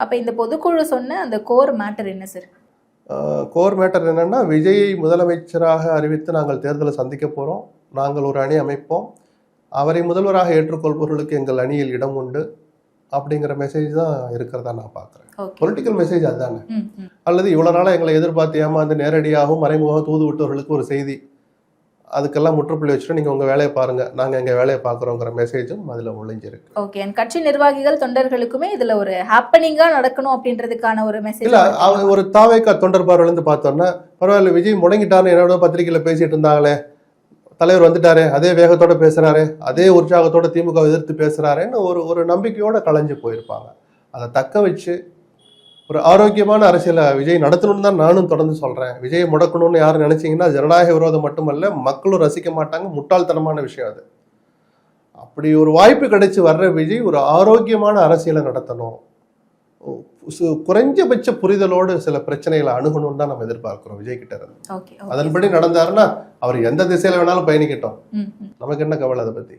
அப்ப இந்த பொதுக்குழு சொன்ன அந்த கோர் மேட்டர் என்ன சார்? கோர் மேட்டர் என்னன்னா, விஜயை முதலமைச்சராக அறிவித்து நாங்கள் தேர்தலை சந்திக்க போறோம், நாங்கள் ஒரு அணி அமைப்போம், அவரை முதல்வராக ஏற்றுக்கொள்பவர்களுக்கு எங்கள் அணியில் இடம் உண்டு அப்படிங்கிற மெசேஜ் தான் இருக்கிறதா நான் பார்க்குறேன். பொலிட்டிக்கல் மெசேஜ் அதுதானே. அல்லது இவ்வளோ நாளாக எங்களை எதிர்பார்த்து ஏமாந்து நேரடியாகவும் மறைமுகமாக தூது விட்டவர்களுக்கு ஒரு செய்தி, அதுக்கெல்லாம் முற்றுப்புள்ளி வச்சுட்டு நீங்கள் உங்கள் வேலையை பாருங்கள், நாங்கள் எங்கள் வேலையை பார்க்குறோங்கிற மெசேஜும் அதில் ஒளிஞ்சிருக்கு. ஓகே, கட்சி நிர்வாகிகள் தொண்டர்களுக்குமே இதில் ஒரு ஹாப்பனிங்காக நடக்கணும் அப்படின்றதுக்கான ஒரு மெசேஜ் இல்லை. அவங்க ஒரு தாவேக்கா தொண்டர் பார்வையிலேருந்து பார்த்தோன்னா, பரவாயில்ல விஜய் முடங்கிட்டாருன்னு என்னோட பத்திரிகையில் பேசிகிட்டு இருந்தாங்களே, தலைவர் வந்துட்டாரு, அதே வேகத்தோட பேசுறாரு, அதே உற்சாகத்தோட திமுக எதிர்த்து பேசுறாருன்னு ஒரு நம்பிக்கையோட கலைஞ்சு போயிருப்பாங்க. அதை தக்க வச்சு ஒரு ஆரோக்கியமான அரசியலை விஜய் நடத்தணும்னு தான் நானும் தொடர்ந்து சொல்றேன். விஜயை முடக்கணும்னு யாரும் நினைச்சீங்கன்னா ஜனநாயக விரோதம் மட்டுமல்ல, மக்களும் ரசிக்க மாட்டாங்க, முட்டாள்தனமான விஷயம் அது. அப்படி ஒரு வாய்ப்பு கிடைச்சு வர்ற விஜய் ஒரு ஆரோக்கியமான அரசியலை நடத்தணும், குறைஞ்சபட்ச புரிதலோடு சில பிரச்சனைகளை அணுகணும்னு தான் நம்ம எதிர்பார்க்கிறோம் விஜய் கிட்ட இருந்து. அதன்படி நடந்தாருன்னா அவர் எந்த திசையில வேணாலும் பயணிக்கட்டும், நமக்கு என்ன கவலை அதை பத்தி.